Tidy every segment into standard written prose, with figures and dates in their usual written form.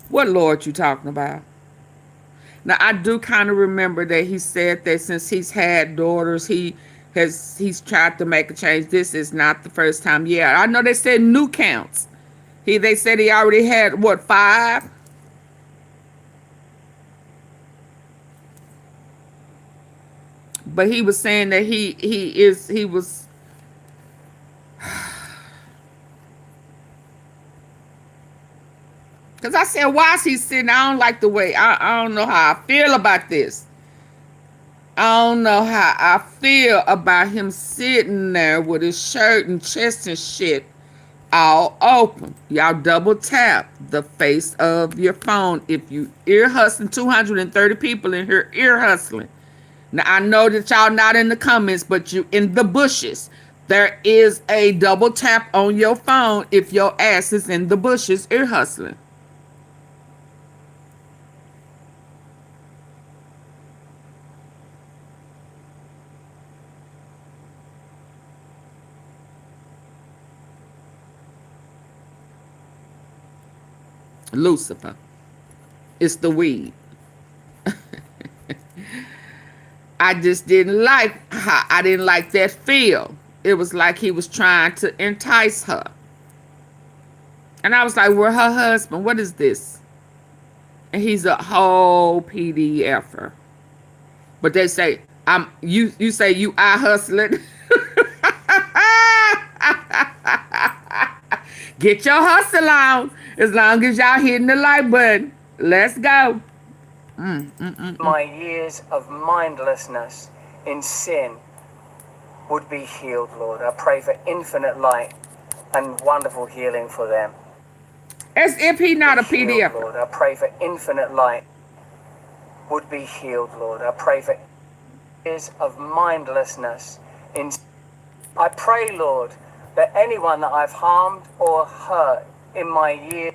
What Lord you talking about? Now I do kind of remember that he said that since he's had daughters, he's tried to make a change. This is not the first time. Yeah, I know they said new counts. They said he already had what, 5? But he was saying that he was. Because I said, why is he sitting? I don't like the way. I don't know how I feel about this. I don't know how I feel about him sitting there with his shirt and chest and shit all open. Y'all double tap the face of your phone if you ear hustling. 230 people in here ear hustling. Now I know that y'all not in the comments, but you in the bushes. There is a double tap on your phone if your ass is in the bushes ear hustling. Lucifer. It's the weed. I just didn't like how I didn't like that feel. It was like he was trying to entice her. And I was like, where her husband? What is this? And he's a whole PDFer. But they say, you say you eye hustling. Get your hustle on. As long as y'all hitting the like button. Let's go. My years of mindlessness in sin would be healed, Lord. I pray for infinite light and wonderful healing for them. As if he not a PDF. Lord, I pray for infinite light would be healed, Lord. I pray for years of mindlessness in. I pray, Lord, that anyone that I've harmed or hurt in my years.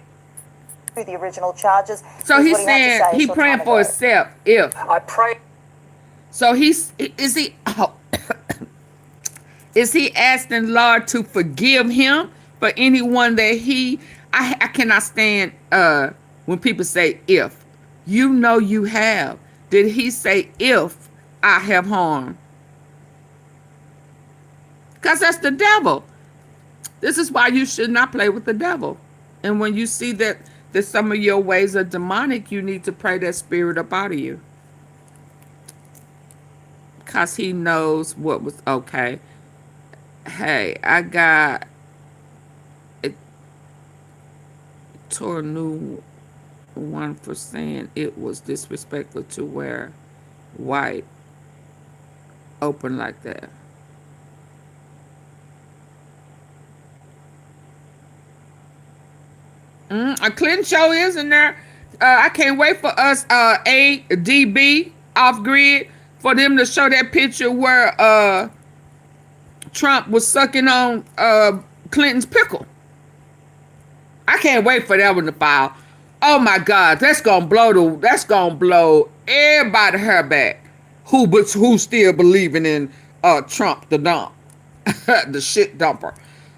The original charges. So he's saying he praying for himself. If I pray. So is he asking Lord to forgive him for anyone that I cannot stand when people say if. You know you have. Did he say if I have harmed? Because that's the devil. This is why you should not play with the devil. And when you see that some of your ways are demonic, you need to pray that spirit up out of you. Because he knows what was okay. Hey, I got it tore a new one for saying it was disrespectful to wear white open like that. A Clinton show is in there. I can't wait for us, ADB, off grid, for them to show that picture where Trump was sucking on Clinton's pickle. I can't wait for that one to file. Oh my God, that's gonna blow everybody hair back. Who still believing in Trump the dump, the shit dumper.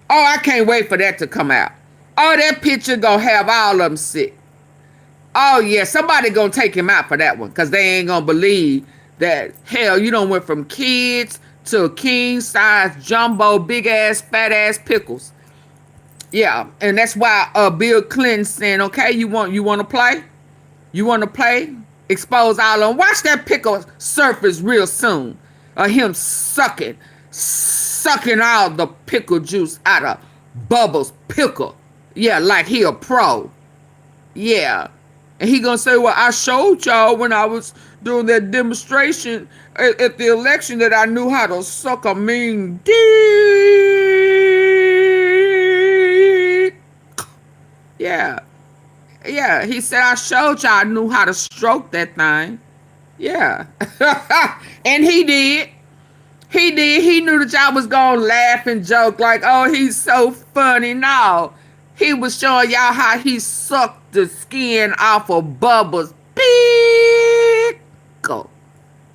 Oh, I can't wait for that to come out. Oh, that picture gonna have all of them sick. Oh yeah, somebody gonna take him out for that one, because they ain't gonna believe that, hell, you done went from kids to king size jumbo big ass fat ass pickles. Yeah, and that's why Bill Clinton saying, okay, you want to play? You want to play? Expose all of them. Watch that pickle surface real soon. Him sucking all the pickle juice out of Bubba's pickle. Yeah, like he a pro. Yeah. And he gonna say, well, I showed y'all when I was doing that demonstration at the election that I knew how to suck a mean dick. Yeah. Yeah, he said, I showed y'all I knew how to stroke that thing. Yeah. And he did. He did. He knew that y'all was gonna laugh and joke like, oh, he's so funny. No. He was showing y'all how he sucked the skin off of Bubba's pickle.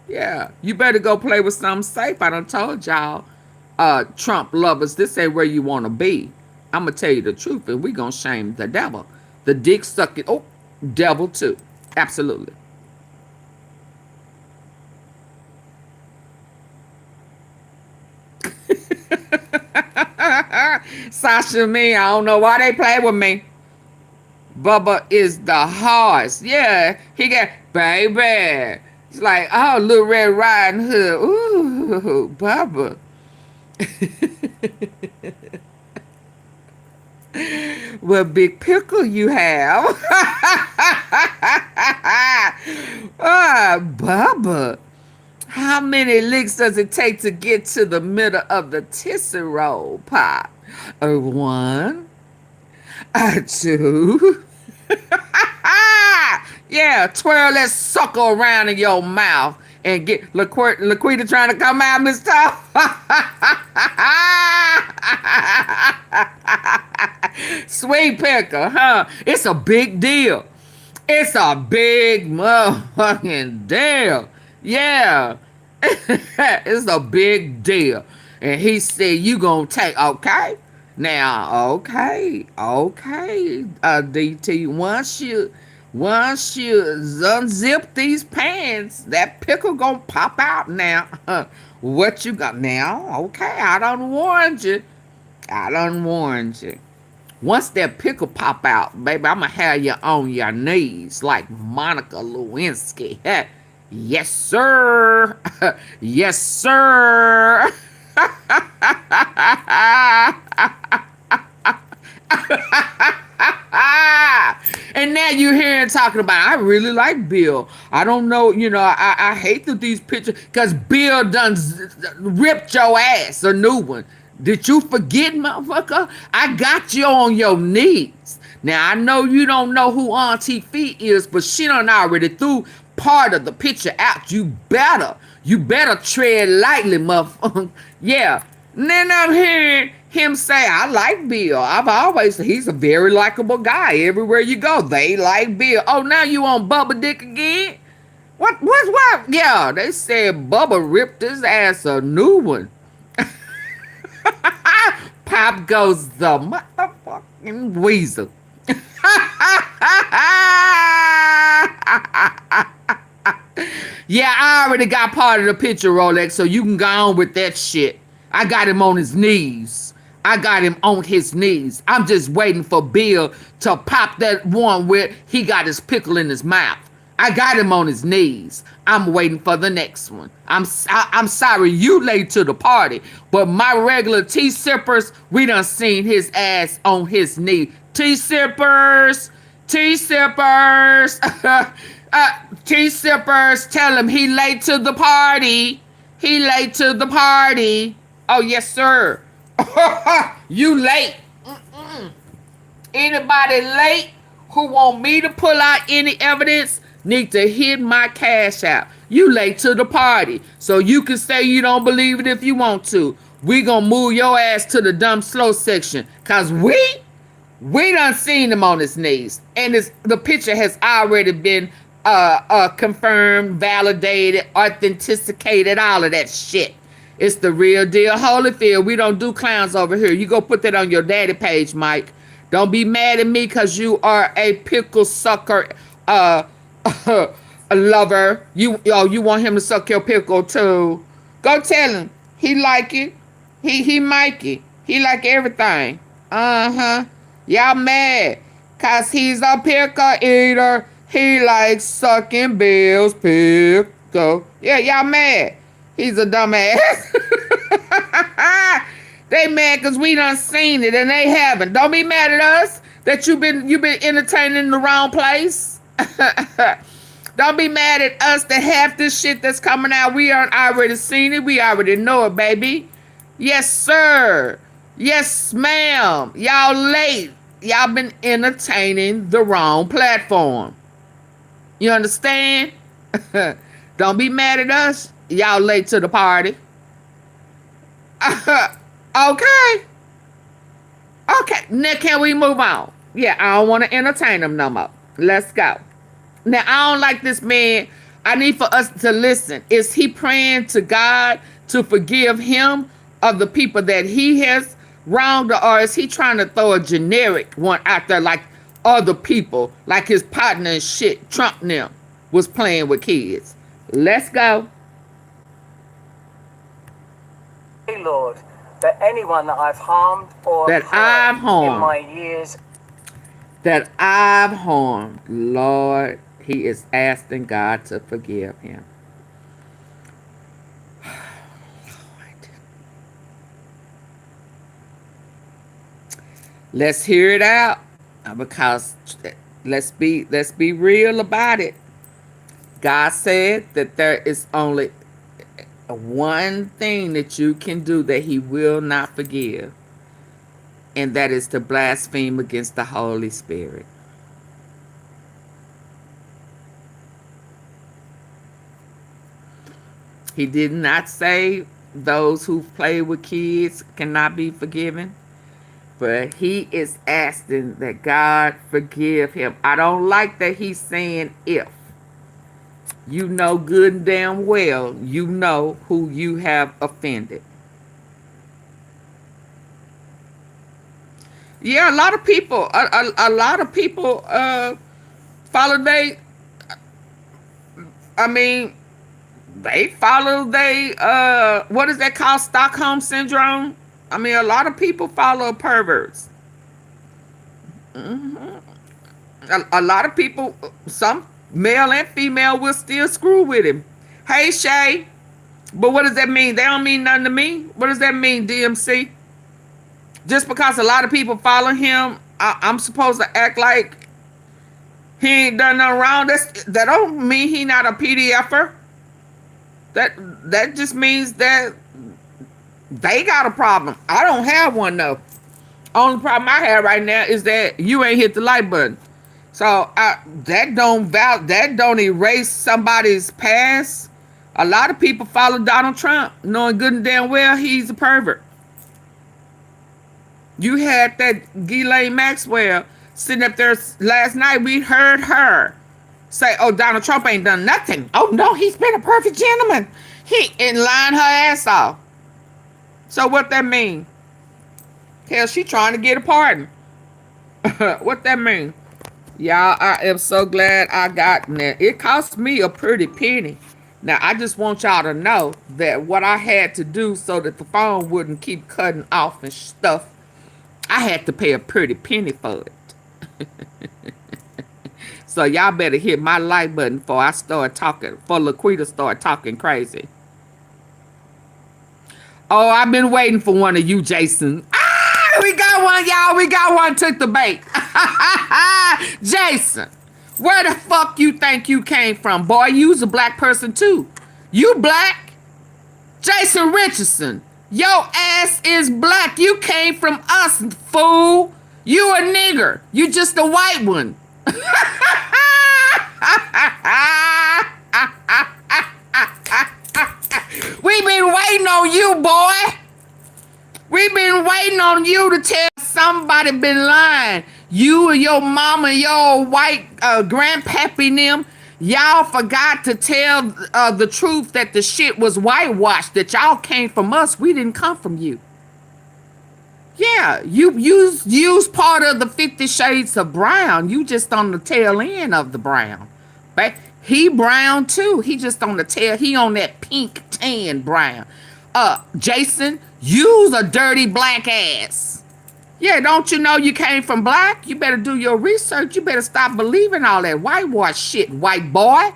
Yeah. You better go play with something safe. I done told y'all, Trump lovers, this ain't where you want to be. I'm going to tell you the truth, and we going to shame the devil. The dick sucking. Oh, Devil too. Absolutely. Sasha, me, I don't know why they play with me. Bubba is the hardest. Yeah, he got baby. It's like, oh, Little Red Riding Hood. Ooh, Bubba. What big pickle you have. Ah, Bubba. How many licks does it take to get to the middle of the Tootsie Roll Pop? One, two. Yeah, twirl that sucker around in your mouth and get Laquita trying to come out, Miss Tough. Sweet picker, huh? It's a big deal. It's a big motherfucking deal. Yeah. It's a big deal. And he said, you gonna take, okay. Now, okay, DT, once you unzip these pants, that pickle gonna pop out now. What you got now? Okay, I done warned you. Once that pickle pop out, baby, I'ma have you on your knees like Monica Lewinsky. Yes, sir. Yes, sir. And now you're hearing talking about, I really like Bill. I don't know, I hate that these pictures, because Bill done ripped your ass a new one. Did you forget, motherfucker? I got you on your knees. Now, I know you don't know who AunTeaFee is, but she done already threw part of the picture out. You better tread lightly, motherfucker. Yeah. And then I'm hearing him say, I like Bill. He's a very likable guy. Everywhere you go, they like Bill. Oh, now you on Bubba Dick again? What? Yeah, they said Bubba ripped his ass a new one. Pop goes the motherfucking weasel. Yeah, I already got part of the picture, Rolex, so you can go on with that shit. I got him on his knees. I'm just waiting for Bill to pop that one where he got his pickle in his mouth. I got him on his knees. I'm waiting for the next one. I'm sorry you late to the party, but my regular tea sippers, we done seen his ass on his knee. Tea sippers. Tea sippers, tell him he late to the party. Oh, yes, sir. You late. Anybody late who want me to pull out any evidence need to hit my cash out. You late to the party. So you can say you don't believe it if you want to. We gonna move your ass to the dumb slow section. Cause we done seen him on his knees. And the picture has already been confirmed, validated, authenticated, all of that shit. It's the real deal. Holyfield, we don't do clowns over here. You go put that on your daddy page, Mike. Don't be mad at me because you are a pickle sucker a lover. You want him to suck your pickle too. Go tell him. He like it. He Mikey. He like everything. Y'all mad cause he's a pickle eater. He likes sucking Bill's pickle. Yeah, y'all mad. He's a dumbass. They mad cause we done seen it and they haven't. Don't be mad at us that you've been entertaining in the wrong place. Don't be mad at us that half this shit that's coming out, we already seen it. We already know it, baby. Yes, sir. Yes, ma'am. Y'all late. Y'all been entertaining the wrong platform. You understand? Don't be mad at us. Y'all late to the party. Okay. Now can we move on? Yeah, I don't want to entertain them no more. Let's go. Now, I don't like this man. I need for us to listen. Is he praying to God to forgive him of the people that he has wronged, or is he trying to throw a generic one out there like, other people, like his partner and shit, Trump now, was playing with kids. Let's go. Hey, Lord, that anyone that I've harmed or That I've harmed. in my years, That I've harmed, Lord, he is asking God to forgive him. Lord. Let's hear it out, because let's be real about it. God said that there is only one thing that you can do that he will not forgive, and that is to blaspheme against the Holy Spirit. He did not say those who play with kids cannot be forgiven, but he is asking that God forgive him. I don't like that he's saying if. You know good and damn well, you know who you have offended. Yeah, a lot of people, a lot of people follow they follow what is that called? Stockholm syndrome? I mean, a lot of people follow perverts. A lot of people, some male and female, will still screw with him. Hey, Shay. But what does that mean? They don't mean nothing to me. What does that mean, DMC? Just because a lot of people follow him, I'm supposed to act like he ain't done nothing wrong? That don't mean he not a PDFer. That just means that they got a problem. I don't have one, though. Only problem I have right now is that you ain't hit the like button. So that don't erase somebody's past. A lot of people follow Donald Trump, knowing good and damn well he's a pervert. You had that Ghislaine Maxwell sitting up there last night. We heard her say, "Oh, Donald Trump ain't done nothing. Oh no, he's been a perfect gentleman." And lying her ass off. So what that mean? Hell, she trying to get a pardon. What that mean? Y'all, I am so glad I got that. It cost me a pretty penny. Now, I just want y'all to know that what I had to do so that the phone wouldn't keep cutting off and stuff, I had to pay a pretty penny for it. So y'all better hit my like button before I start talking, before Laquita start talking crazy. Oh, I've been waiting for one of you, Jason. We got one, y'all. We got one. Took the bait. Jason, where the fuck you think you came from? Boy, you's a black person too. You black? Jason Richardson, your ass is black. You came from us, fool. You a nigger. You just a white one. We've been waiting on you, boy. We've been waiting on you to tell somebody been lying. You and your mama, your white grandpappy and them, y'all forgot to tell the truth that the shit was whitewashed, that y'all came from us. We didn't come from you. Yeah, you used part of the 50 Shades of Brown. You just on the tail end of the brown. But he brown too. He just on the tail. He on that pink tan brown. Jason, you's a dirty black ass. Yeah, don't you know you came from black? You better do your research. You better stop believing all that whitewash shit, white boy.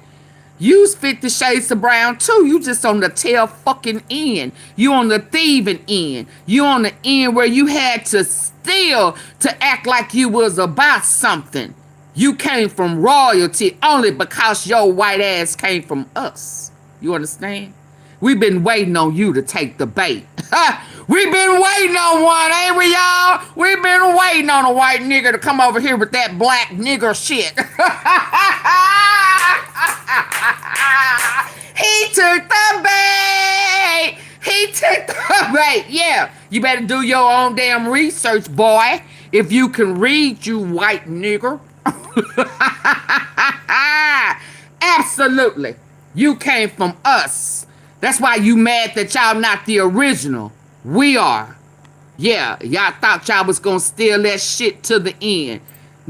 You's 50 Shades of Brown too. You just on the tail fucking end. You on the thieving end. You on the end where you had to steal to act like you was about something. You came from royalty only because your white ass came from us. You understand? We've been waiting on you to take the bait. We've been waiting on one, ain't we, y'all? We've been waiting on a white nigger to come over here with that black nigger shit. He took the bait. He took the bait. Yeah, you better do your own damn research, boy. If you can read, you white nigger. Absolutely. You came from us. That's why you mad that y'all not the original. We are. Yeah, y'all thought y'all was gonna steal that shit to the end.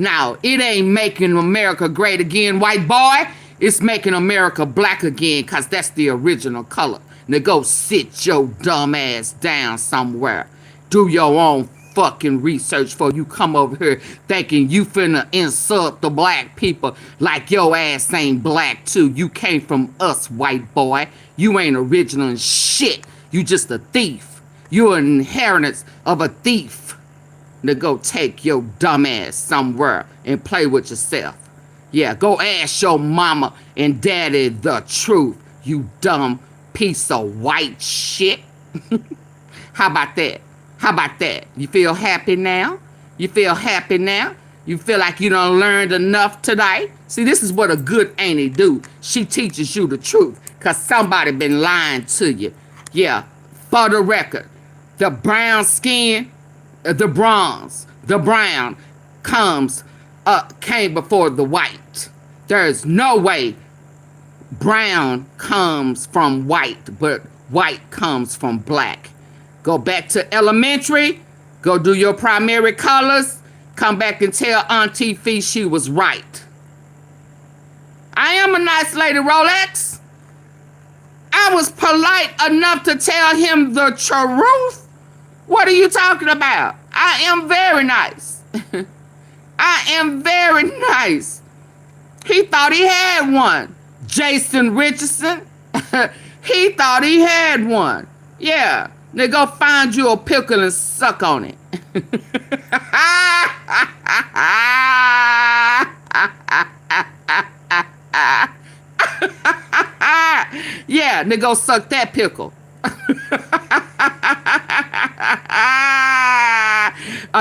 Now, it ain't making America great again, white boy. It's making America black again, because that's the original color. Now go sit your dumb ass down somewhere. Do your own fucking research before you come over here thinking you finna insult the black people like your ass ain't black too. You came from us, white boy. You ain't original and shit. You just a thief. You're an inheritance of a thief. Now go take your dumb ass somewhere and play with yourself. Yeah, go ask your mama and daddy the truth, you dumb piece of white shit. How about that? How about that? You feel happy now? You feel happy now? You feel like you done learned enough today? See, this is what a good auntie do. She teaches you the truth, because somebody been lying to you. Yeah, for the record, the brown skin, the brown came before the white. There is no way brown comes from white, but white comes from black. Go back to elementary, go do your primary colors, come back and tell AunTeaFee she was right. I am a nice lady, Rolex. I was polite enough to tell him the truth. What are you talking about? I am very nice. I am very nice. He thought he had one. Jason Richardson. He thought he had one. Yeah. Now go find you a pickle and suck on it. Yeah, now go suck that pickle.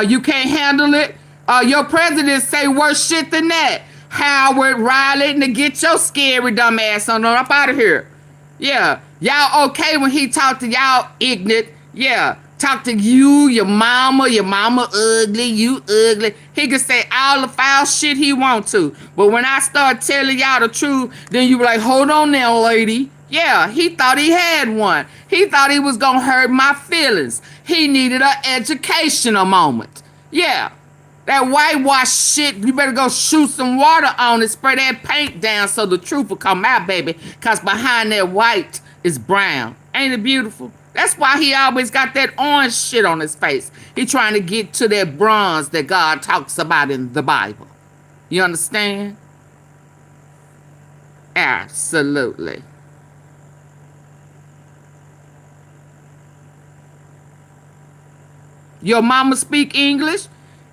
You can't handle it? Your president say worse shit than that. Howard Riley, to get your scary dumb ass on up out of here. Yeah, y'all okay when he talk to y'all ignorant. Yeah, talk to you, your mama ugly, you ugly. He can say all the foul shit he want to. But when I start telling y'all the truth, then you be like, hold on now, lady. Yeah, he thought he had one. He thought he was gonna hurt my feelings. He needed an educational moment. Yeah. That whitewash shit, you better go shoot some water on it, spray that paint down so the truth will come out, baby. Because behind that white is brown. Ain't it beautiful? That's why he always got that orange shit on his face. He trying to get to that bronze that God talks about in the Bible. You understand? Absolutely. Your mama speak English?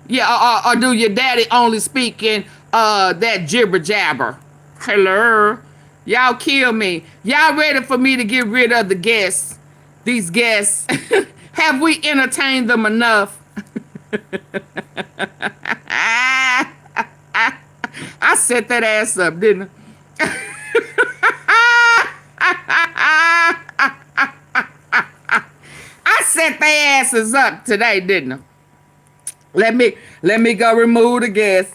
Yeah, or do your daddy only speak in that jibber jabber? Hello? Y'all kill me. Y'all ready for me to get rid of the guests? These guests. Have we entertained them enough? I set that ass up, didn't I set their asses up today, didn't I? Let me go remove the guest.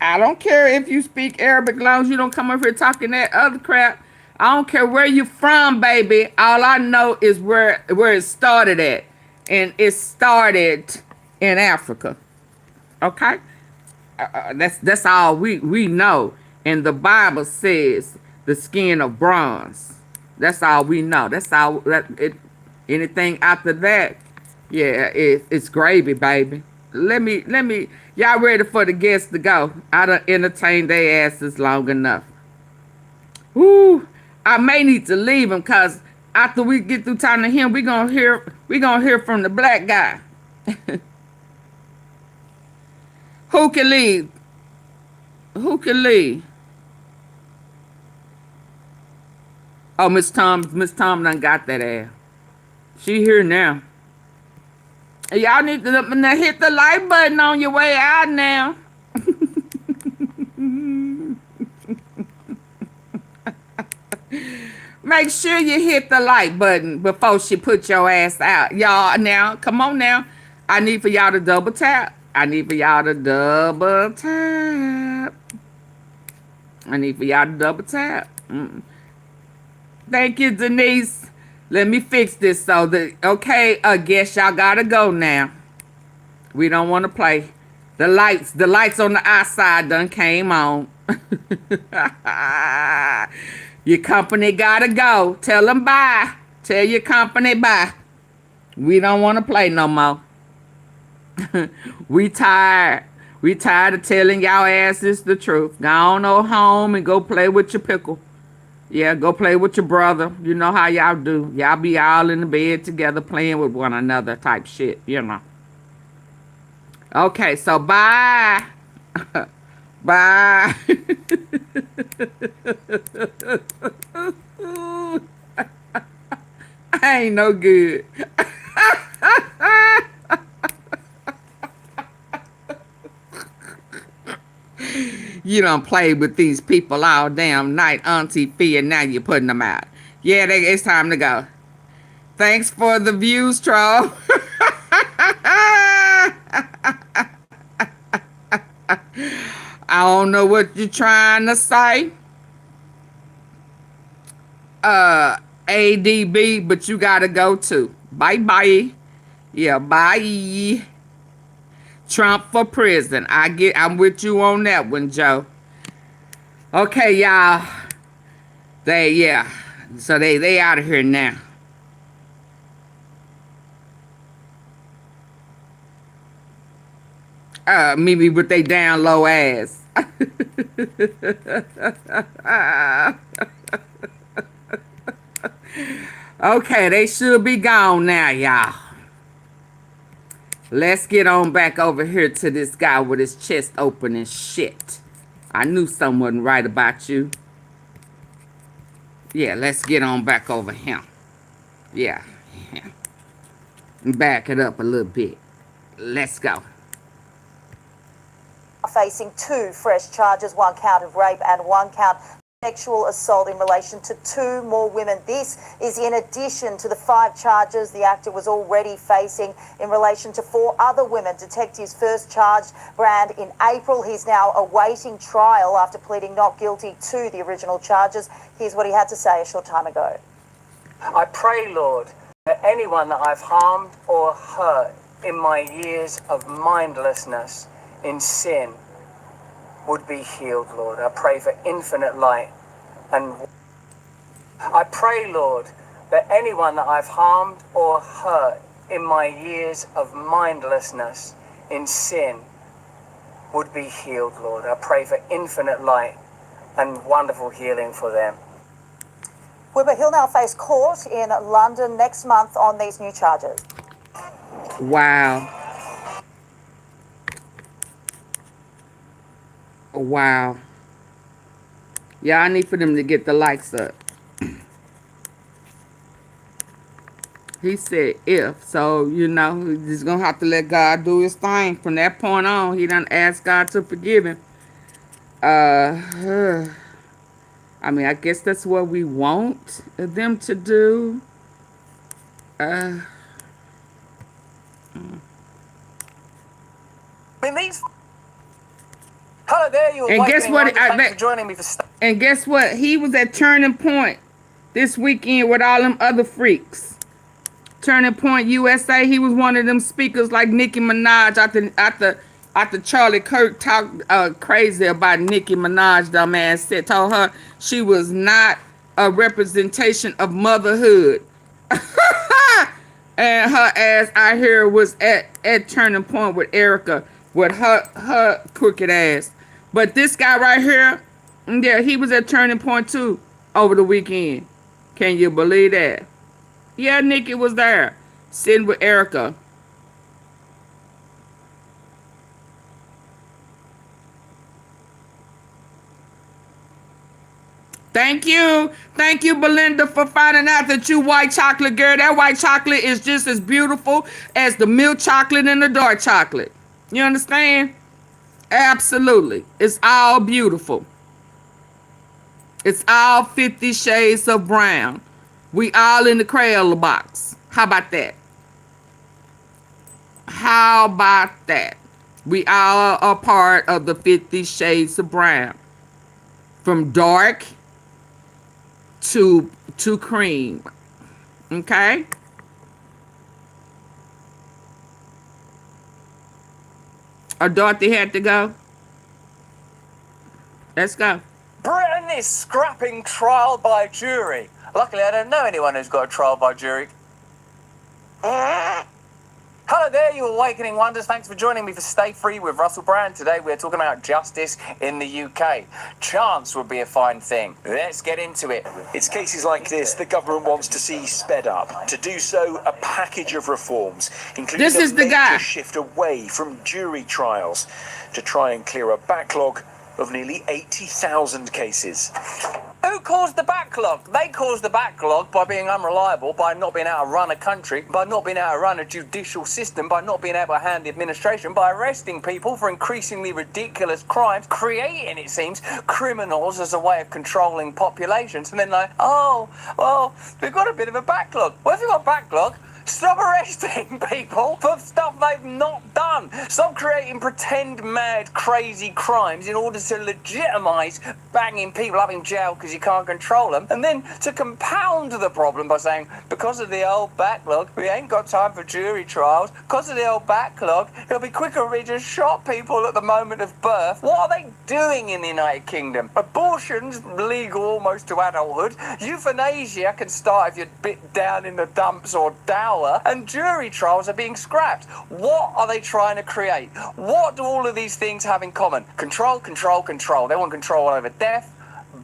I don't care if you speak Arabic, as long as you don't come over here talking that other crap. I don't care where you from, baby. All I know is where it started at. And it started in Africa. Okay? That's all we know. And the Bible says the skin of bronze. That's all we know. That's all anything after that. Yeah, it's gravy, baby. Let me, y'all ready for the guests to go? I done entertained their asses long enough. Woo, I may need to leave them, because after we get through talking to him, we gonna hear from the black guy. Who can leave? Who can leave? Oh, Miss Tom done got that ass. She here now. Y'all need to hit the like button on your way out now. Make sure you hit the like button before she put your ass out. Y'all, now, come on now. I need for y'all to double tap. I need for y'all to double tap. Thank you, Denise. Let me fix this okay, I guess y'all gotta go now. We don't want to play. The lights on the outside done came on. Your company gotta go. Tell them bye. Tell your company bye. We don't want to play no more. We tired. We tired of telling y'all asses the truth. Go on home and go play with your pickle. Yeah, go play with your brother. You know how y'all do. Y'all be all in the bed together playing with one another type shit, you know. Okay, so bye. Bye. I ain't no good. You done played with these people all damn night, AunTeaFee, and now you're putting them out. Yeah, it's time to go. Thanks for the views, troll. I don't know what you're trying to say, ADB, but you gotta go too. Bye. Yeah, bye. Trump for prison. I'm with you on that one, Joe. Okay, y'all. So they out of here now. Maybe with they down low ass. Okay, they should be gone now, y'all. Let's get on back over here to this guy with his chest open and shit. I knew something wasn't right about you. Yeah, let's get on back over him. Yeah. Back it up a little bit. Let's go. Facing 2 fresh charges, 1 count of rape and 1 count sexual assault in relation to 2 more women. This is in addition to the 5 charges the actor was already facing in relation to 4 other women. Detectives first charged Brand in April. He's now awaiting trial after pleading not guilty to the original charges. Here's what he had to say a short time ago. I pray, Lord, that anyone that I've harmed or hurt in my years of mindlessness in sin would be healed, Lord. I pray for infinite light. And I pray, Lord, that anyone that I've harmed or hurt in my years of mindlessness in sin would be healed, Lord. I pray for infinite light and wonderful healing for them. Wibber, he'll now face court in London next month on these new charges. Wow. Wow. Yeah, I need for them to get the likes up. He said if, so, you know, he's going to have to let God do his thing. From that point on, he done asked God to forgive him. I mean, I guess that's what we want them to do. Hello there, you And guess what? Thanks for joining me for And guess what? He was at Turning Point this weekend with all them other freaks. Turning Point USA. He was one of them speakers like Nicki Minaj after Charlie Kirk talked crazy about Nicki Minaj, dumbass, said, told her she was not a representation of motherhood. And her ass I hear was at Turning Point with Erica with her crooked ass. But this guy right here, yeah, he was at Turning Point too over the weekend. Can you believe that? Yeah, Nikki was there, sitting with Erica. Thank you, Belinda, for finding out that you white chocolate girl. That white chocolate is just as beautiful as the milk chocolate and the dark chocolate. You understand? Absolutely. It's all beautiful. It's all 50 shades of brown. We all in the Crayola box. How about that? How about that? We all are part of the 50 shades of brown. From dark to cream. Okay? Or Dorothy had to go. Let's go. Britain is scrapping trial by jury. Luckily, I don't know anyone who's got a trial by jury. Hello there, you awakening wonders. Thanks for joining me for Stay Free with Russell Brand. Today we're talking about justice in the UK. Chance would be a fine thing. Let's get into it. It's cases like this the government wants to see sped up. To do so, a package of reforms, including This is a the major guy. shift away from jury trials to try and clear a backlog of nearly 80,000 cases. Who caused the backlog? They caused the backlog by being unreliable, by not being able to run a country, by not being able to run a judicial system, by not being able to hand the administration, by arresting people for increasingly ridiculous crimes, creating, it seems, criminals as a way of controlling populations, and then like, oh, well, we've got a bit of a backlog. Well, if you've got a backlog, stop arresting people for stuff they've not done. Stop creating pretend mad, crazy crimes in order to legitimise banging people up in jail because you can't control them. And then to compound the problem by saying, because of the old backlog, we ain't got time for jury trials. Because of the old backlog, it'll be quicker if we just shot people at the moment of birth. What are they doing in the United Kingdom? Abortion's legal almost to adulthood. Euthanasia can start if you're bit down in the dumps or down. And jury trials are being scrapped. What are they trying to create? What do all of these things have in common? Control, control, control. They want control over death,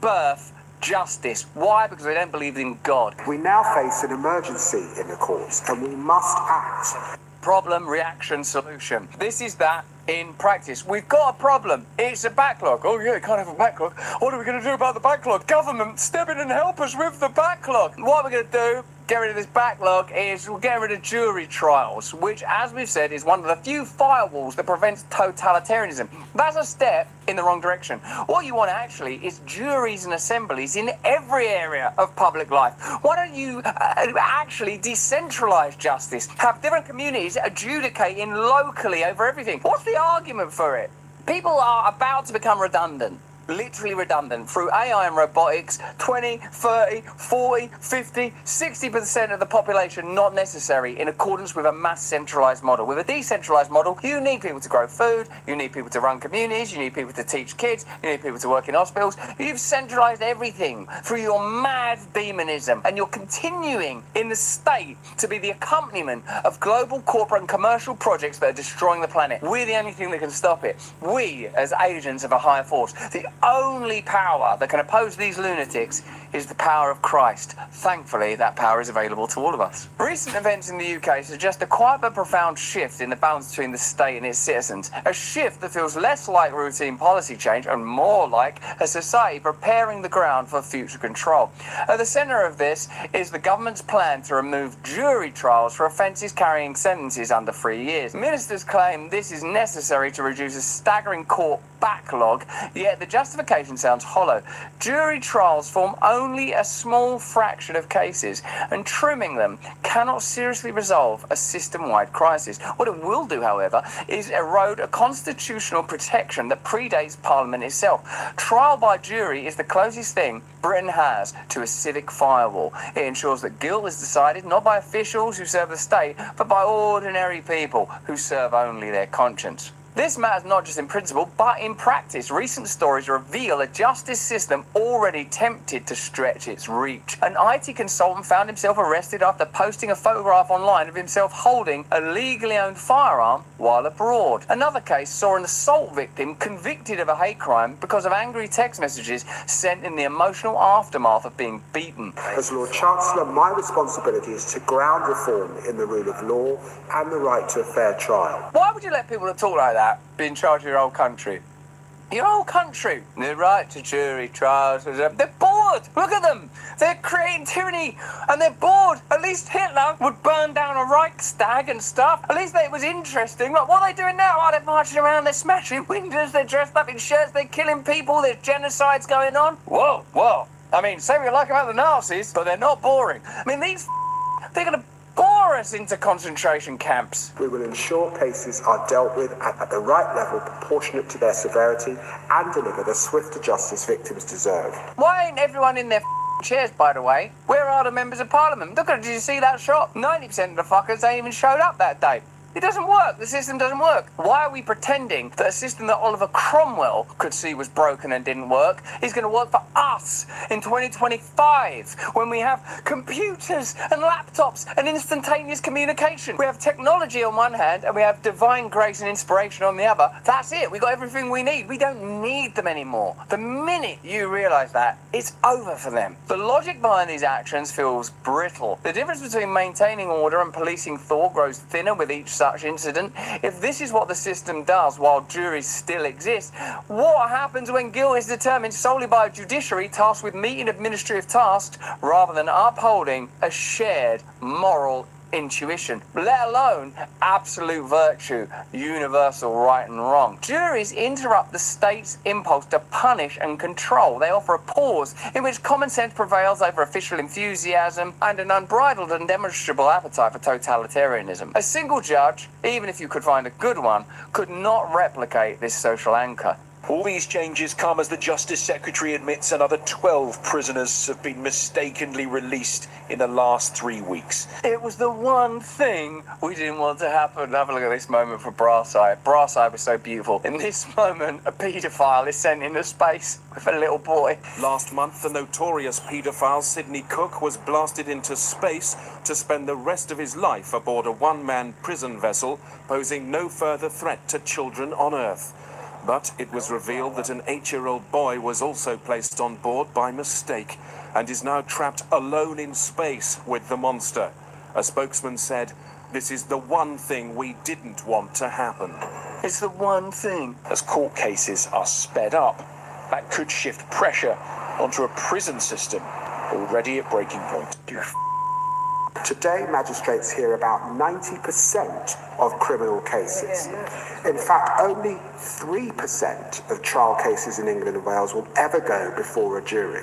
birth, justice. Why? Because they don't believe in God. We now face an emergency in the courts and we must act. Problem, reaction, solution. This is that in practice. We've got a problem. It's a backlog. Oh yeah, can't have a backlog. What are we going to do about the backlog? Government, step in and help us with the backlog. What we're going to do, get rid of this backlog, is we'll get rid of jury trials, which, as we've said, is one of the few firewalls that prevents totalitarianism. That's a step in the wrong direction. What you want actually is juries and assemblies in every area of public life. Why don't you actually decentralise justice? Have different communities adjudicating locally over everything. What's the argument for it? People are about to become redundant. Literally redundant through AI and robotics. 20, 30, 40, 50, 60% of the population not necessary in accordance with a mass centralised model. With a decentralised model, you need people to grow food, you need people to run communities, you need people to teach kids, you need people to work in hospitals. You've centralised everything through your mad demonism, and you're continuing in the state to be the accompaniment of global corporate and commercial projects that are destroying the planet. We're the only thing that can stop it. We, as agents of a higher force, the only power that can oppose these lunatics is the power of Christ. Thankfully, that power is available to all of us. Recent events in the UK suggest a quite but profound shift in the balance between the state and its citizens. A shift that feels less like routine policy change and more like a society preparing the ground for future control. At the centre of this is the government's plan to remove jury trials for offences carrying sentences under 3 years. Ministers claim this is necessary to reduce a staggering court backlog, yet the justification sounds hollow. Jury trials form only a small fraction of cases, and trimming them cannot seriously resolve a system-wide crisis. What it will do, however, is erode a constitutional protection that predates Parliament itself. Trial by jury is the closest thing Britain has to a civic firewall. It ensures that guilt is decided not by officials who serve the state, but by ordinary people who serve only their conscience. This matters not just in principle, but in practice. Recent stories reveal a justice system already tempted to stretch its reach. An IT consultant found himself arrested after posting a photograph online of himself holding a legally owned firearm while abroad. Another case saw an assault victim convicted of a hate crime because of angry text messages sent in the emotional aftermath of being beaten. As Lord Chancellor, my responsibility is to ground reform in the rule of law and the right to a fair trial. Why would you let people that talk like that be in charge of your whole country? Your whole country. The right to jury trials. They're bored. Look at them. They're creating tyranny and they're bored. At least Hitler would burn down a Reichstag and stuff. At least it was interesting. Like, what are they doing now? Oh, they're marching around, they're smashing windows, they're dressed up in shirts, they're killing people, there's genocides going on. Whoa, whoa. I mean, say what you like about the Nazis, but they're not boring. I mean, they're going to bore us into concentration camps. We will ensure cases are dealt with at the right level proportionate to their severity and deliver the swifter justice victims deserve. Why ain't everyone in their chairs, by the way? Where are the members of Parliament? Look at it, did you see that shot? 90% of the fuckers ain't even showed up that day. It doesn't work. The system doesn't work. Why are we pretending that a system that Oliver Cromwell could see was broken and didn't work is going to work for us in 2025 when we have computers and laptops and instantaneous communication? We have technology on one hand and we have divine grace and inspiration on the other. That's it. We got everything we need. We don't need them anymore. The minute you realize that, it's over for them. The logic behind these actions feels brittle. The difference between maintaining order and policing thought grows thinner with each such incident. If this is what the system does while juries still exist, what happens when guilt is determined solely by a judiciary tasked with meeting administrative tasks rather than upholding a shared moral intuition, let alone absolute virtue, universal right and wrong? Juries interrupt the state's impulse to punish and control. They offer a pause in which common sense prevails over official enthusiasm and an unbridled and demonstrable appetite for totalitarianism. A single judge, even if you could find a good one, could not replicate this social anchor. All these changes come as the Justice Secretary admits another 12 prisoners have been mistakenly released in the last 3 weeks. It was the one thing we didn't want to happen. Have a look at this moment for Brass Eye. Brass Eye was so beautiful. In this moment, a paedophile is sent into space with a little boy. Last month, the notorious paedophile Sidney Cook was blasted into space to spend the rest of his life aboard a one-man prison vessel, posing no further threat to children on Earth. But it was revealed that an 8-year-old boy was also placed on board by mistake and is now trapped alone in space with the monster. A spokesman said, "This is the one thing we didn't want to happen." It's the one thing. As court cases are sped up, that could shift pressure onto a prison system already at breaking point. Today, magistrates hear about 90% of criminal cases. In fact, only 3% of trial cases in England and Wales will ever go before a jury.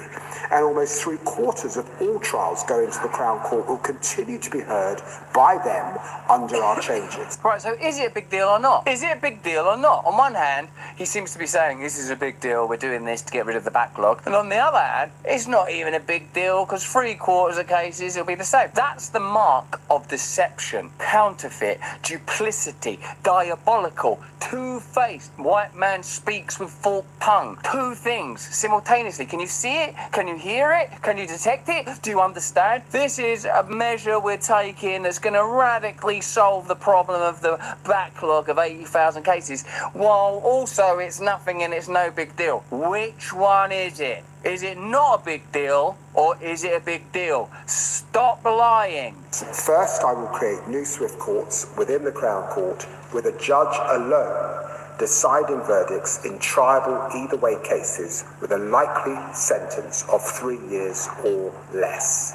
And almost 3/4 of all trials going to the Crown Court will continue to be heard by them under our changes. Right, so is it a big deal or not? Is it a big deal or not? On one hand, he seems to be saying this is a big deal, we're doing this to get rid of the backlog. And on the other hand, it's not even a big deal because 3/4 of cases will be the same. That's the mark of deception, counterfeit, duplicity, diabolical, two-faced. White man speaks with forked tongue. Two things simultaneously. Can you see it? Can you hear it? Can you detect it? Do you understand? This is a measure we're taking that's going to radically solve the problem of the backlog of 80,000 cases, while also it's nothing and it's no big deal. Which one is it? Is it not a big deal, or is it a big deal? Stop lying. First, I will create new Swift courts within the Crown Court with a judge alone deciding verdicts in triable either way cases with a likely sentence of 3 years or less.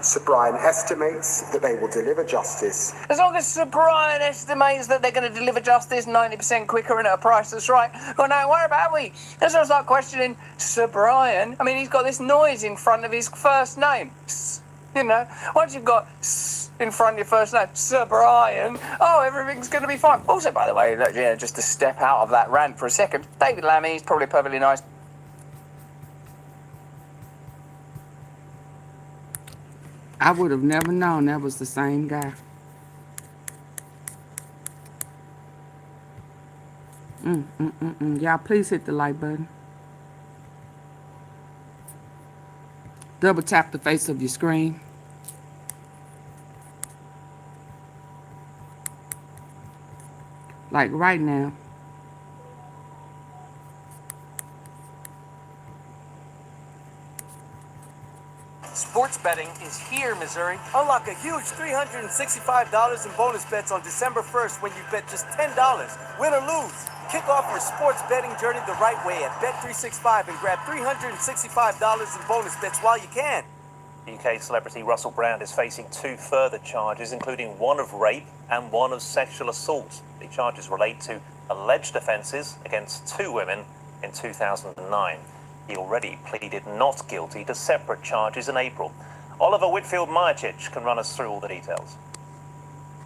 Sir Brian estimates that they will deliver justice. As long as Sir Brian estimates that they're going to deliver justice 90% quicker and at a price that's right, well, no, where about we? Let's not start questioning Sir Brian. I mean, he's got this noise in front of his first name. You know, once you've got in front of your first name, Sir Brian, oh, everything's going to be fine. Also, by the way, just to step out of that rant for a second, David Lammy is probably perfectly nice. I would have never known that was the same guy. Y'all, please hit the like button. Double tap the face of your screen. Like right now. Sports betting is here, Missouri. Unlock a huge $365 in bonus bets on December 1st when you bet just $10. Win or lose. Kick off your sports betting journey the right way at Bet365 and grab $365 in bonus bets while you can. UK celebrity Russell Brand is facing 2 further charges, including one of rape and one of sexual assault. The charges relate to alleged offences against 2 women in 2009. He already pleaded not guilty to separate charges in April. Oliver Whitfield-Myerchich can run us through all the details.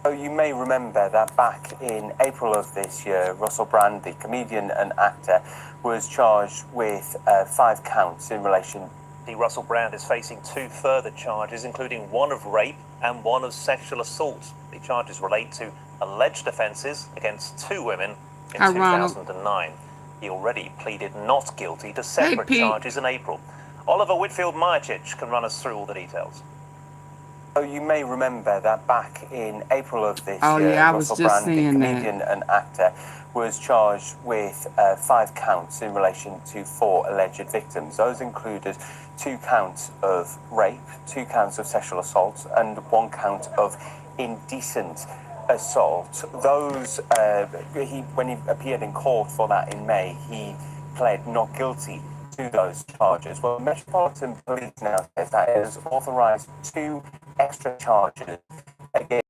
So you may remember that back in April of this year, Russell Brand, the comedian and actor, was charged with 5 counts in relation. Russell Brand is facing 2 further charges, including one of rape and one of sexual assault. The charges relate to alleged offences against 2 women in Hi, Ronald. 2009. He already pleaded not guilty to Hey, separate Pete. charges in April. Oliver Whitfield-Myerchich can run us through all the details. So you may remember that back in April of this Oh, year, yeah, I was Russell just Brand, the saying that. comedian and actor, was charged with 5 counts in relation to 4 alleged victims. Those included 2 counts of rape, 2 counts of sexual assault, and 1 count of indecent assault. Those, when he appeared in court for that in May, he pled not guilty to those charges. Well, Metropolitan Police now says that it has authorised 2 extra charges against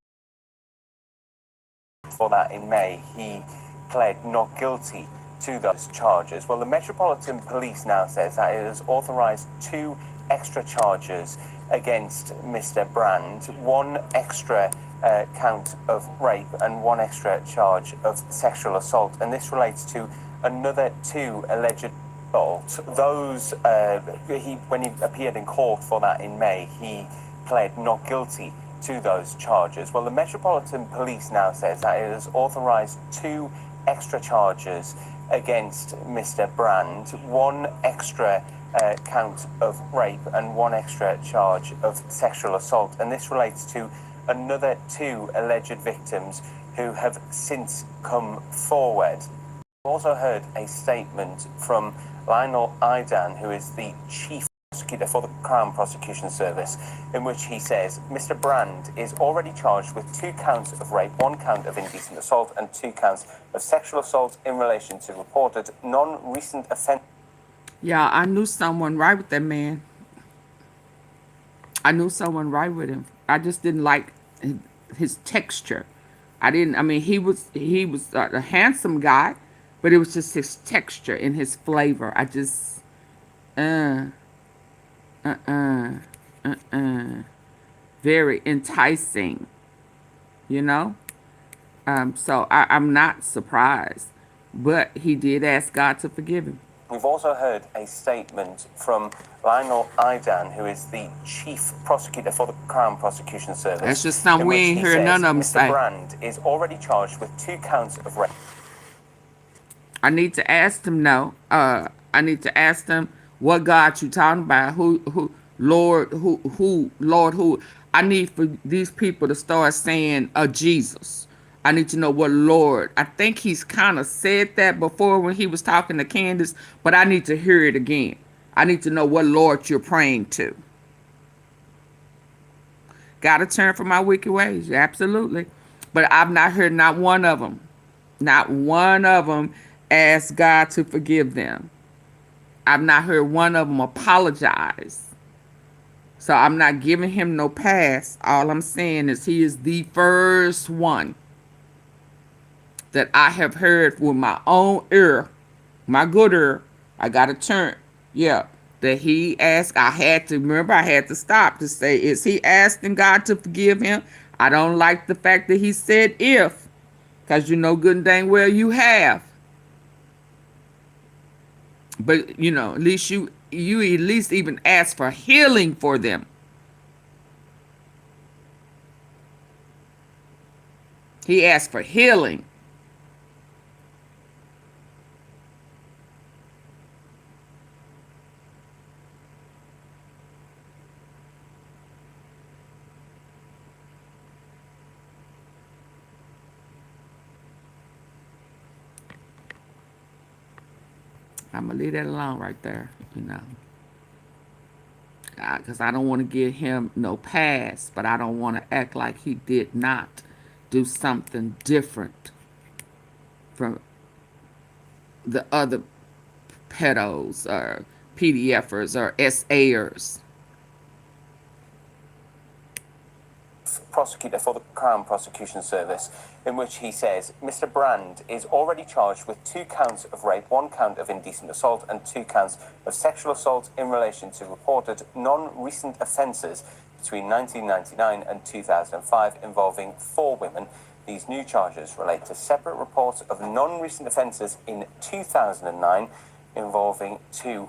for that in May. He pled not guilty to those charges. Well, the Metropolitan Police now says that it has authorised 2 extra charges against Mr. Brand, 1 extra count of rape and 1 extra charge of sexual assault, and this relates to another 2 alleged assaults. Those, when he appeared in court for that in May, he pled not guilty to those charges. Well, the Metropolitan Police now says that it has authorised 2 extra charges against Mr. Brand, 1 extra count of rape and 1 extra charge of sexual assault, and this relates to another 2 alleged victims who have since come forward. We've also heard a statement from Lionel Aidan, who is the chief prosecutor for the Crown Prosecution Service, in which he says Mr. Brand is already charged with 2 counts of rape, 1 count of indecent assault, and 2 counts of sexual assault in relation to reported non-recent offence. Yeah, I knew someone right with that man. I knew someone right with him. I just didn't like his texture. I mean, he was a handsome guy, but it was just his texture and his flavor. I just, very enticing, you know? So I'm not surprised, but he did ask God to forgive him. We've also heard a statement from Lionel Aidan, who is the chief prosecutor for the Crown Prosecution Service. That's just something in we which ain't he heard says none of them Mr. say. Brand is already charged with 2 counts of rape. I need to ask them now. I need to ask them what God you talking about. Lord, who? I need for these people to start saying Jesus. I need to know what Lord. I think he's kind of said that before when he was talking to Candace, but I need to hear it again. I need to know what Lord you're praying to. Gotta turn from my wicked ways. Absolutely. But I've not heard not one of them ask God to forgive them. I've not heard one of them apologize. So I'm not giving him no pass. All I'm saying is he is the first one that I have heard with my own ear, my good ear. I got to turn. Yeah. That he asked, I had to stop to say, is he asking God to forgive him? I don't like the fact that he said if, because you know good and dang well you have. But, you know, at least you at least even ask for healing for them. He asked for healing. I'm going to leave that alone right there, you know. Because I don't want to give him no pass, but I don't want to act like he did not do something different from the other pedos or PDFers or SAers. Prosecutor for the Crown Prosecution Service, in which he says Mr. Brand is already charged with 2 counts of rape, 1 count of indecent assault, and 2 counts of sexual assault in relation to reported non-recent offences between 1999 and 2005 involving 4 women. These new charges relate to separate reports of non-recent offences in 2009 involving 2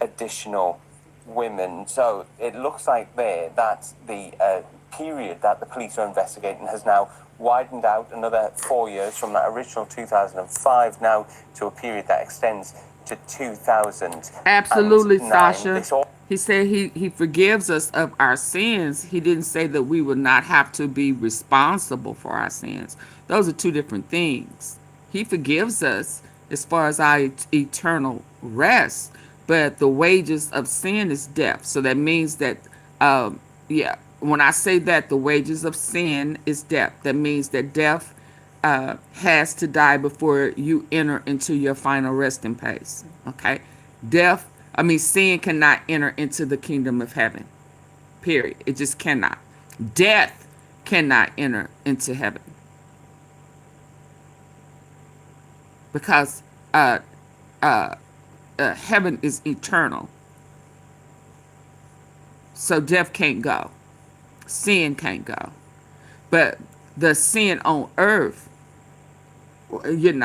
additional women. So it looks like there that the period that the police are investigating has now widened out another 4 years from that original 2005 now to a period that extends to 2009. Absolutely, Sasha. This all He said he forgives us of our sins. He didn't say that we would not have to be responsible for our sins. Those are two different things. He forgives us as far as our eternal rest, but the wages of sin is death. So that means that, yeah, when I say that the wages of sin is death, that means that death has to die before you enter into your final resting place. Okay? Sin cannot enter into the kingdom of heaven. Period. It just cannot. Death cannot enter into heaven. Because heaven is eternal. So death can't go. Sin can't go. But the sin on earth, and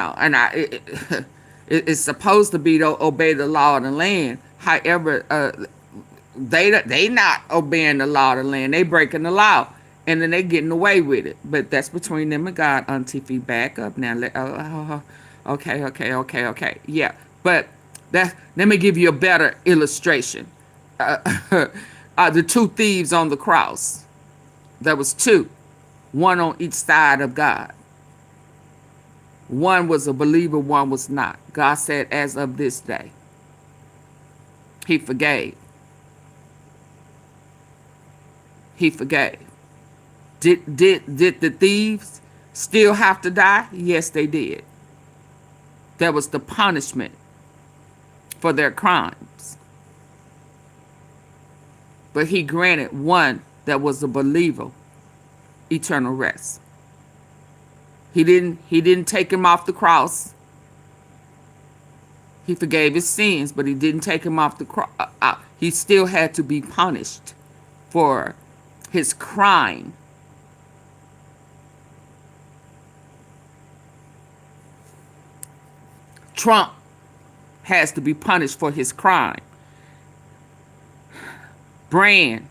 it's supposed to be to obey the law of the land. However, they not obeying the law of the land. They breaking the law, and then they getting away with it. But that's between them and God. AunTeaFee, back up now. Okay. Yeah, but let me give you a better illustration. The two thieves on the cross. There was two, one on each side of God. One was a believer, one was not. God said, as of this day, he forgave. He forgave. Did the thieves still have to die? Yes, they did. That was the punishment for their crimes. But he granted one that was a believer eternal rest. He didn't take him off the cross. He forgave his sins, but he didn't take him off the cross. He still had to be punished for his crime. Trump has to be punished for his crime. Brand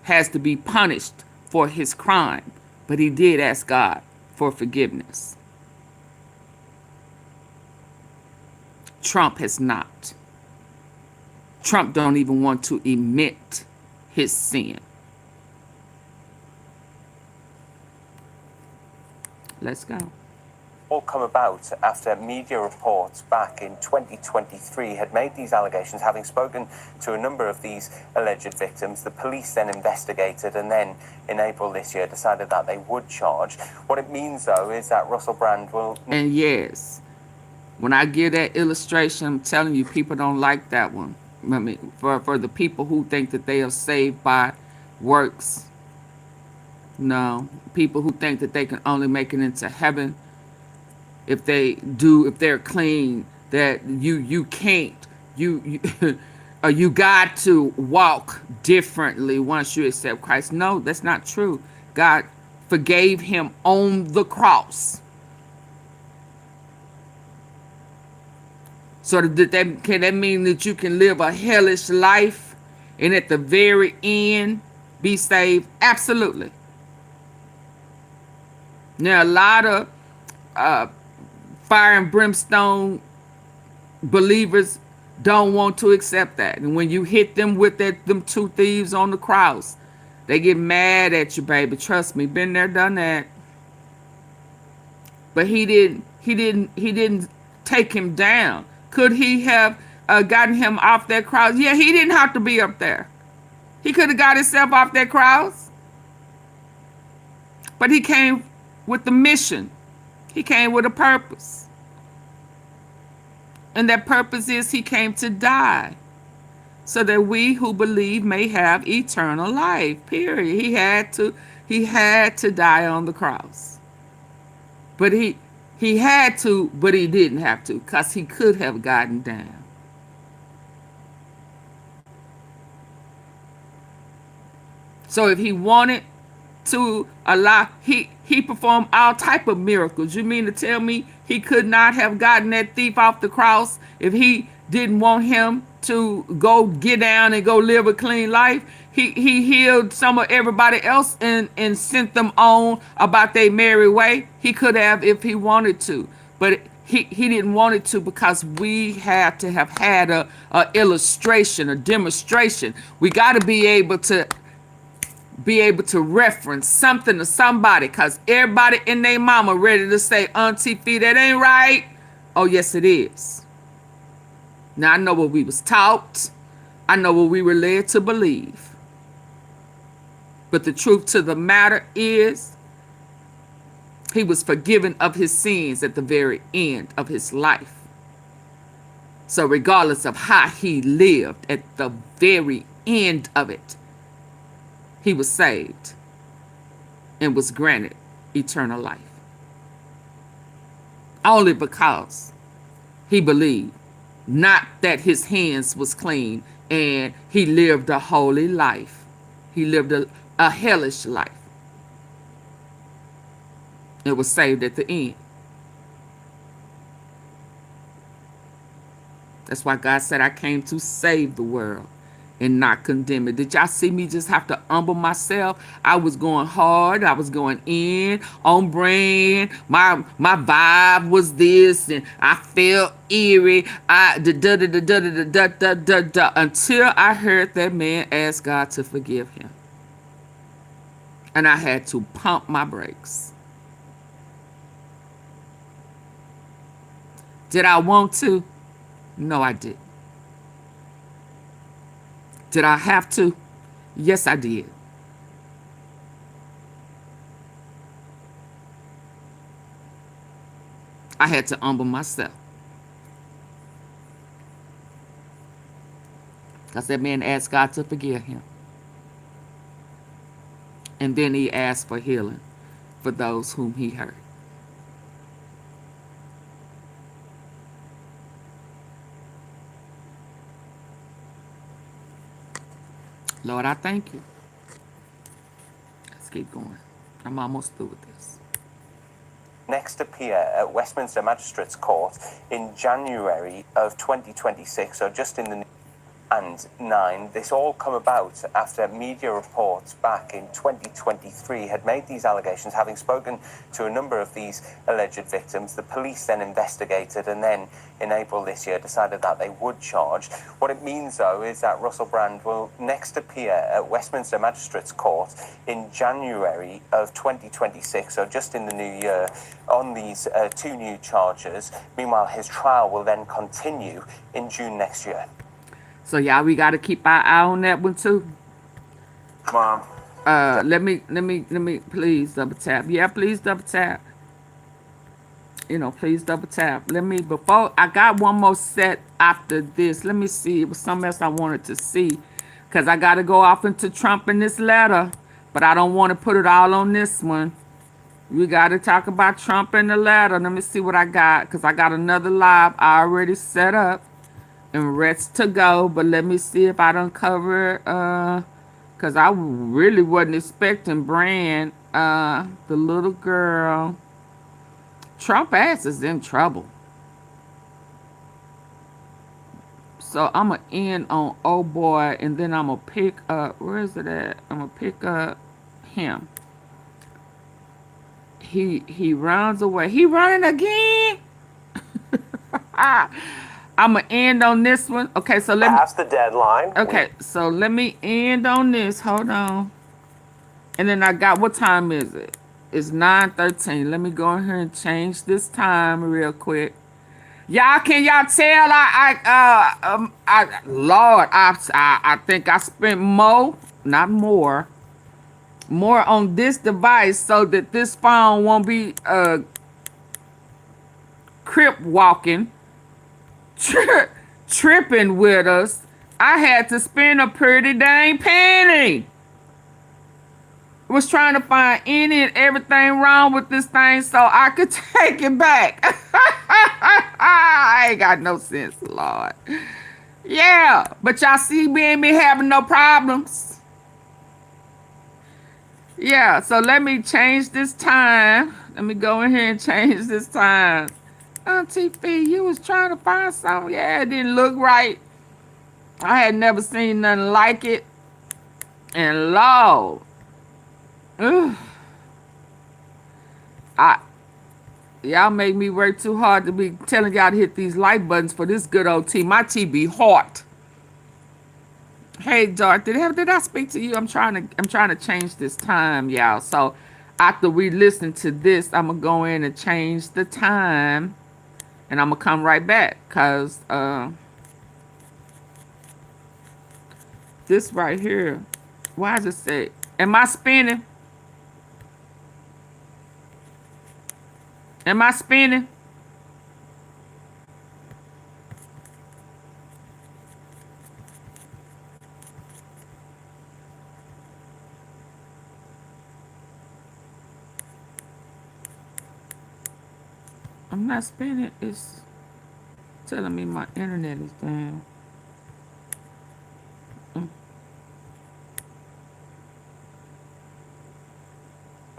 has to be punished for his crime, but he did ask God for forgiveness. Trump has not. Trump don't even want to admit his sin. Let's go. All come about after media reports back in 2023 had made these allegations, having spoken to a number of these alleged victims. The police then investigated and then in April this year decided that they would charge. What it means, though, is that Russell Brand will... And yes, when I give that illustration, I'm telling you, people don't like that one. I mean, for the people who think that they are saved by works, no. People who think that they can only make it into heaven if they're clean, that you can't, you got to walk differently once you accept Christ. No, that's not true. God forgave him on the cross. So can that mean that you can live a hellish life and at the very end be saved? Absolutely. Now, a lot of fire and brimstone believers don't want to accept that. And when you hit them with them two thieves on the cross, they get mad at you, baby. Trust me, been there, done that. But he didn't take him down. Could he have gotten him off that cross? Yeah, he didn't have to be up there. He could have got himself off that cross. But he came with the mission. He came with a purpose. And that purpose is he came to die so that we who believe may have eternal life, period. He had to die on the cross. But he had to, but he didn't have to, because he could have gotten down. So if he wanted to allow, he performed all type of miracles. You mean to tell me he could not have gotten that thief off the cross if he didn't want him to go get down and go live a clean life. He healed some of everybody else and sent them on about their merry way. He could have if he wanted to, but he didn't want it to, because we had to have had a illustration, a demonstration. We got to be able to reference something to somebody, because everybody and their mama ready to say, AunTeaFee, that ain't right. Oh, yes, it is. Now, I know what we was taught. I know what we were led to believe. But the truth to the matter is, he was forgiven of his sins at the very end of his life. So regardless of how he lived, at the very end of it, he was saved and was granted eternal life. Only because he believed, not that his hands was clean and he lived a holy life. He lived a hellish life. It was saved at the end. That's why God said, I came to save the world and not condemn it. Did y'all see me just have to humble myself? I was going hard. I was going in on brand. My vibe was this, and I felt eerie. Until I heard that man ask God to forgive him. And I had to pump my brakes. Did I want to? No, I didn't. Did I have to? Yes, I did. I had to humble myself. Because that man asked God to forgive him. And then he asked for healing for those whom he hurt. Lord, I thank you. Let's keep going. I'm almost through with this. Next appear at Westminster Magistrates Court in January of 2026, so just in the and 9. This all come about after media reports back in 2023 had made these allegations, having spoken to a number of these alleged victims. The police then investigated and then in April this year decided that they would charge. What it means, though, is that Russell Brand will next appear at Westminster Magistrates Court in January of 2026, so just in the new year, on these 2 new charges. Meanwhile, his trial will then continue in June next year. So y'all, we got to keep our eye on that one too. Mom. Let me please double tap. Yeah, please double tap. You know, please double tap. Let me, before I got one more set after this. Let me see. It was something else I wanted to see, because I got to go off into Trump in this letter, but I don't want to put it all on this one. We got to talk about Trump in the letter. Let me see what I got, because I got another live I already set up and rest to go, but let me see if I don't cover because I really wasn't expecting Brand, the little girl. Trump ass is in trouble. So I'm going to end on oh boy, and then I'm going to pick up, where is it at? I'm going to pick up him. He runs away. He running again? I'm going to end on this one. Okay, so let me... Past the deadline. Okay, so let me end on this. Hold on. And then I got... What time is it? It's 9:13. Let me go in here and change this time real quick. Y'all, can y'all tell? Lord, I think I spent more, not more on this device so that this phone won't be crip walking. Tripping with us. I had to spend a pretty dang penny. Was trying to find any and everything wrong with this thing so I could take it back. I ain't got no sense, Lord. Yeah, but y'all see me ain't been having no problems. Yeah, so let me change this time. Let me go in here and change this time. AunTeaFee, you was trying to find something. Yeah, it didn't look right. I had never seen nothing like it. And Lord, ugh, y'all make me work too hard to be telling y'all to hit these like buttons for this good old tea. My tea be hot. Hey, Dark, did I speak to you? I'm trying to change this time, y'all. So after we listen to this, I'm gonna go in and change the time, and I'm gonna come right back, cause this right here. Why does it say? Am I spinning? Am I spinning? I'm not spinning. It's telling me my internet is down.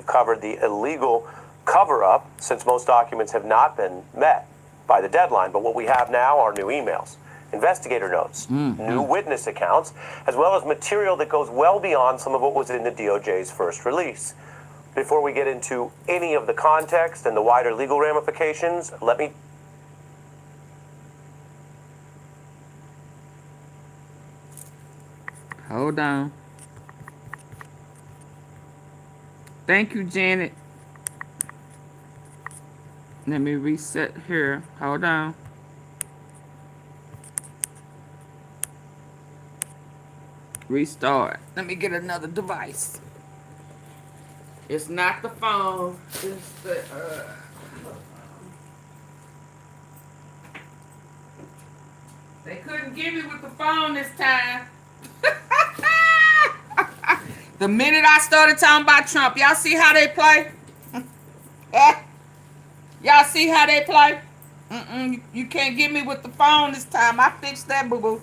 Covered the illegal cover-up since most documents have not been met by the deadline. But what we have now are new emails, investigator notes, new witness accounts, as well as material that goes well beyond some of what was in the DOJ's first release. Before we get into any of the context and the wider legal ramifications, let me... Hold on. Thank you, Janet. Let me reset here. Hold on. Restart. Let me get another device. It's not the phone. It's the They couldn't get me with the phone this time. The minute I started talking about Trump, y'all see how they play? Y'all see how they play? You can't get me with the phone this time. I fixed that, boo-boo.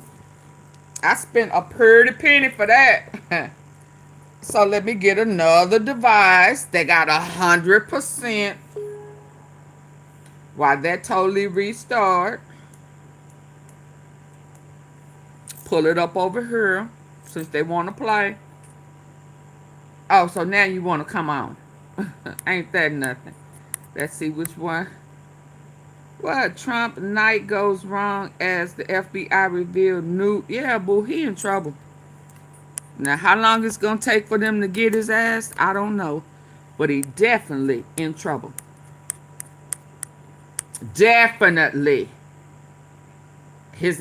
I spent a pretty penny for that. So let me get another device. They got 100%. While that totally restart. Pull it up over here since they want to play. Oh, so now you want to come on. Ain't that nothing? Let's see which one. What? Trump night goes wrong as the FBI revealed new... Yeah, boo, he in trouble. Now, how long it's going to take for them to get his ass, I don't know. But he definitely in trouble. Definitely. His